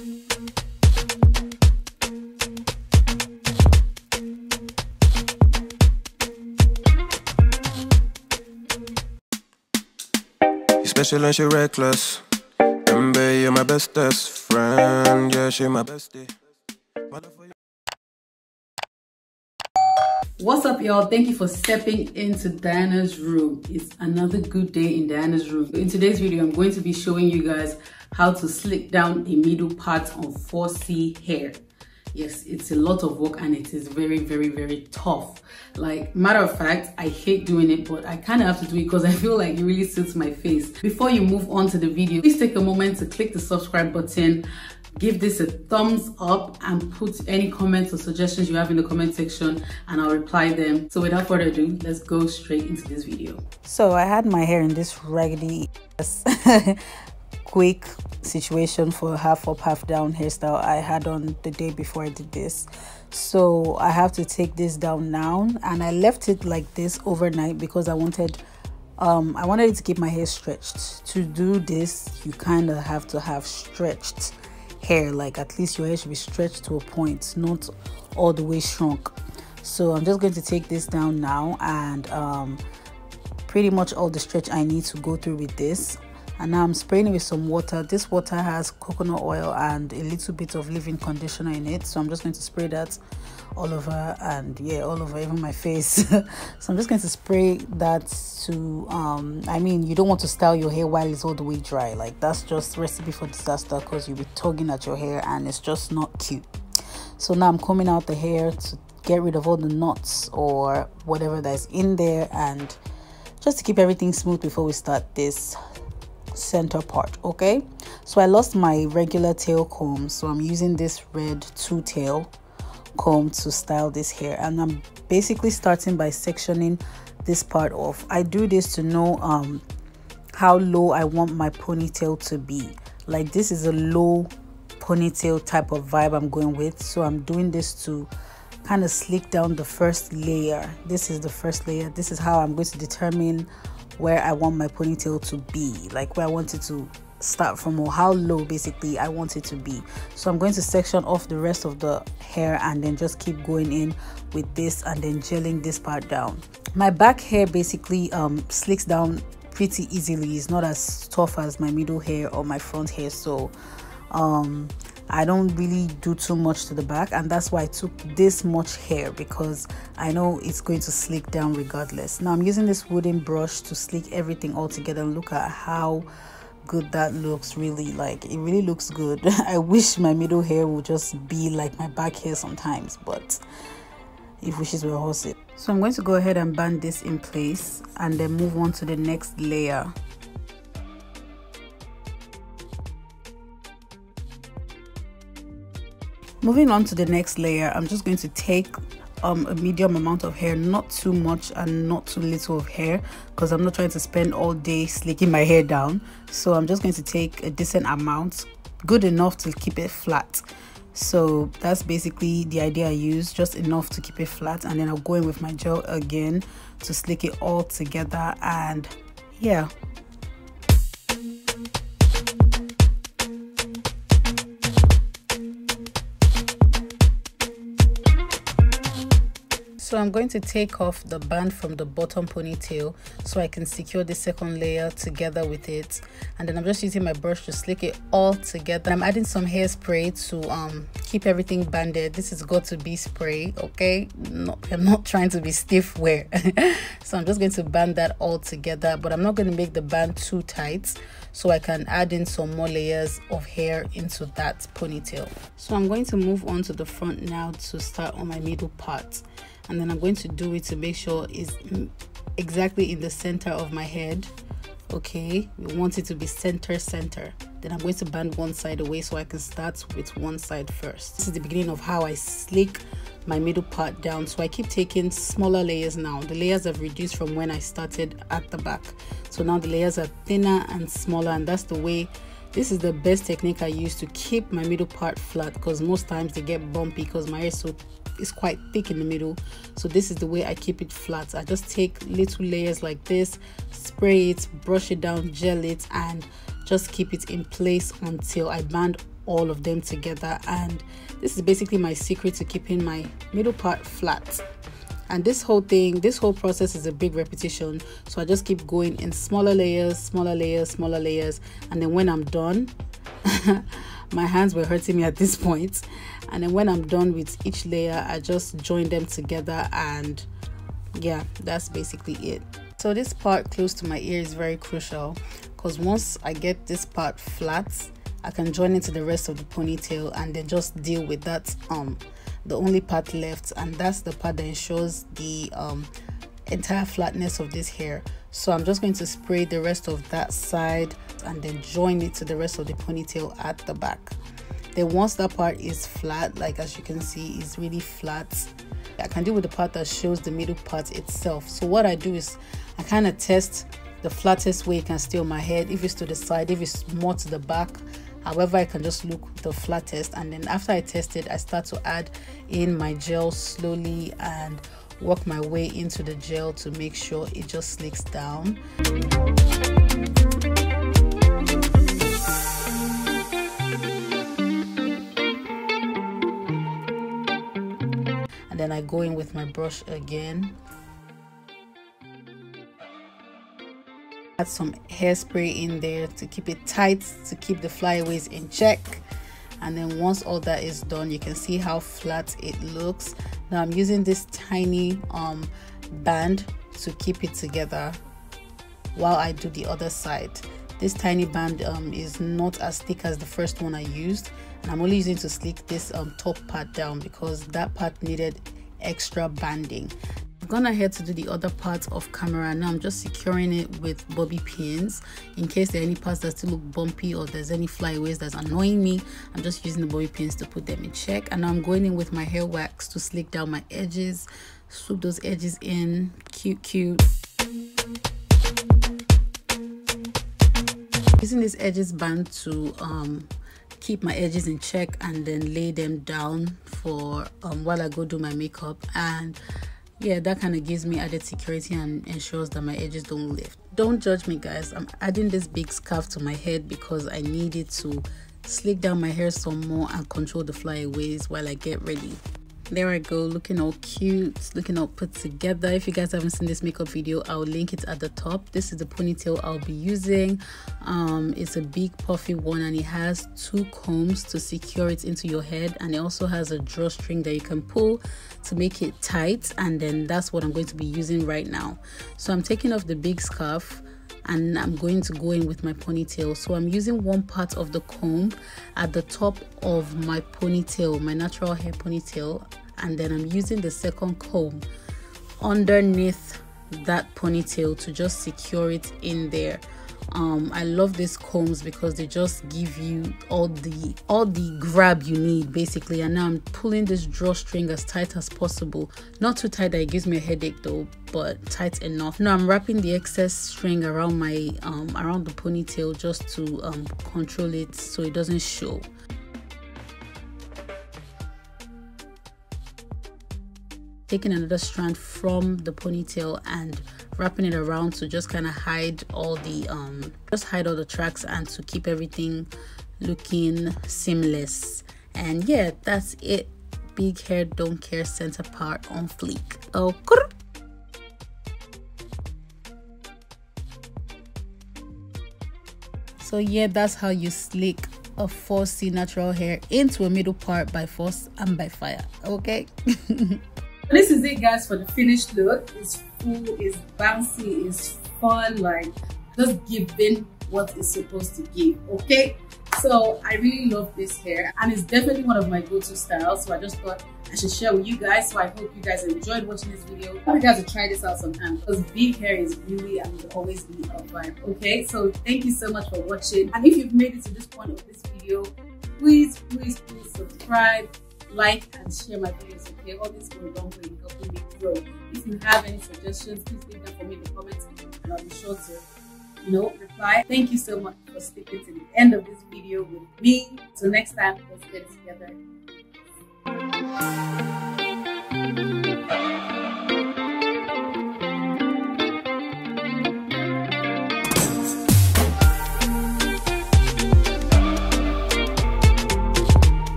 Special and she reckless. Mbe, you're my bestest friend. Yeah, she my bestie. What's up, y'all? Thank you for stepping into Diana's room. It's another good day in Diana's room. In today's video, I'm going to be showing you guys how to slick down a middle part on 4C hair. Yes, it's a lot of work and it is very, very, very tough. Like, matter of fact, I hate doing it, but I kind of have to do it because I feel like it really suits my face. Before you move on to the video, please take a moment to click the subscribe button, give this a thumbs up, and put any comments or suggestions you have in the comment section and I'll reply them. So without further ado, let's go straight into this video. So I had my hair in this raggedy quick situation for half up half down hairstyle I had on the day before I did this. So I have to take this down now, and I left it like this overnight because I wanted it to keep my hair stretched. To do this, you kind of have to have stretched hair, like at least your hair should be stretched to a point, not all the way shrunk. So I'm just going to take this down now, and pretty much all the stretch I need to go through with this. And now I'm spraying it with some water. This water has coconut oil and a little bit of leave-in conditioner in it, so I'm just going to spray that all over, and yeah, all over even my face. So I'm just going to spray that to I mean, you don't want to style your hair while it's all the way dry. Like, that's just recipe for disaster because you'll be tugging at your hair and it's just not cute. So now I'm combing out the hair to get rid of all the knots or whatever that's in there, and just to keep everything smooth before we start this center part. Okay, so I lost my regular tail comb, so I'm using this red two-tail comb to style this hair, and I'm basically starting by sectioning this part off. I do this to know how low I want my ponytail to be. Like, this is a low ponytail type of vibe I'm going with, so I'm doing this to kind of slick down the first layer. This is the first layer. This is how I'm going to determine where I want my ponytail to be, like where I want it to start from, or how low basically I want it to be. So I'm going to section off the rest of the hair and then just keep going in with this and then gelling this part down. My back hair basically slicks down pretty easily. It's not as tough as my middle hair or my front hair, so I don't really do too much to the back, and that's why I took this much hair, because I know it's going to slick down regardless. Now I'm using this wooden brush to slick everything all together, and look at how good that looks. Really, like, it really looks good. I wish my middle hair would just be like my back hair sometimes, but if wishes were horses. So I'm going to go ahead and band this in place and then move on to the next layer. Moving on to the next layer, I'm just going to take a medium amount of hair, not too much and not too little of hair, because I'm not trying to spend all day slicking my hair down. So I'm just going to take a decent amount, good enough to keep it flat. So that's basically the idea I use, just enough to keep it flat, and then I'll go in with my gel again to slick it all together. And yeah, so I'm going to take off the band from the bottom ponytail so I can secure the second layer together with it, and then I'm just using my brush to slick it all together. I'm adding some hairspray to keep everything banded. This is got to be spray, okay? No, I'm not trying to be stiff wear. So I'm just going to band that all together, but I'm not going to make the band too tight, so I can add in some more layers of hair into that ponytail. So I'm going to move on to the front now to start on my middle part, and then I'm going to do it to make sure it's exactly in the center of my head. Okay, we want it to be center. Then I'm going to band one side away so I can start with one side first. This is the beginning of how I slick my middle part down. So I keep taking smaller layers now. The layers have reduced from when I started at the back, so now the layers are thinner and smaller, and that's the way. This is the best technique I use to keep my middle part flat, because most times they get bumpy because my hair is quite thick in the middle. So this is the way I keep it flat. I just take little layers like this, spray it, brush it down, gel it, and just keep it in place until I band all of them together. And this is basically my secret to keeping my middle part flat. And this whole process is a big repetition, so I just keep going in smaller layers, smaller layers, smaller layers, and then when I'm done my hands were hurting me at this point, and then when I'm done with each layer, I just join them together, and yeah, that's basically it. So this part close to my ear is very crucial, because once I get this part flat, I can join into the rest of the ponytail and then just deal with that the only part left, and that's the part that ensures the entire flatness of this hair. So I'm just going to spray the rest of that side and then join it to the rest of the ponytail at the back. Then once that part is flat, like as you can see, it's really flat, I can deal with the part that shows the middle part itself. So what I do is I kind of test the flattest way it can stay on my head, if it's to the side, if it's more to the back, however I can just look the flattest. And then after I test it, I start to add in my gel slowly and work my way into the gel to make sure it just slicks down. And then I go in with my brush again, add some hairspray in there to keep it tight, to keep the flyaways in check. And then once all that is done, you can see how flat it looks. Now I'm using this tiny band to keep it together while I do the other side. This tiny band is not as thick as the first one I used, and I'm only using to slick this top part down because that part needed extra banding. I've gone ahead to do the other part off camera. Now I'm just securing it with bobby pins in case there are any parts that still look bumpy or there's any flyaways that's annoying me. I'm just using the bobby pins to put them in check, and now I'm going in with my hair wax to slick down my edges, swoop those edges in, cute. Using this edges band to keep my edges in check and then lay them down for while I go do my makeup. And yeah, that kind of gives me added security and ensures that my edges don't lift. Don't judge me, guys. I'm adding this big scarf to my head because I need it to slick down my hair some more and control the flyaways while I get ready. There I go, looking all cute, looking all put together. If you guys haven't seen this makeup video, I'll link it at the top. This is the ponytail I'll be using. It's a big puffy one, and it has 2 combs to secure it into your head, and it also has a drawstring that you can pull to make it tight, and then that's what I'm going to be using right now. So I'm taking off the big scarf and I'm going to go in with my ponytail. So I'm using one part of the comb at the top of my ponytail, my natural hair ponytail, and then I'm using the second comb underneath that ponytail to just secure it in there. I love these combs because they just give you all the grab you need basically. And now I'm pulling this drawstring as tight as possible, not too tight that it gives me a headache though, but tight enough. Now I'm wrapping the excess string around my around the ponytail just to control it so it doesn't show. Taking another strand from the ponytail and wrapping it around to just kind of hide all the tracks and to keep everything looking seamless. And yeah, that's it. Big hair, don't care, center part on fleek. Oh, so yeah, that's how you slick a 4C natural hair into a middle part by force and by fire. Okay. This is it, guys, for the finished look. It's full, it's bouncy, it's fun, like just giving what it's supposed to give. Okay, so I really love this hair and it's definitely one of my go-to styles, so I just thought I should share with you guys. So I hope you guys enjoyed watching this video. I want you guys to try this out sometime because big hair is really and will always be a vibe. Okay, so thank you so much for watching, and if you've made it to this point of this video, please subscribe, like, and share my videos. Okay, all this will long way helping me grow. If you have any suggestions, please leave them for me in the comments and I'll be sure to reply. Thank you so much for sticking to the end of this video with me. So next time, let's get it together.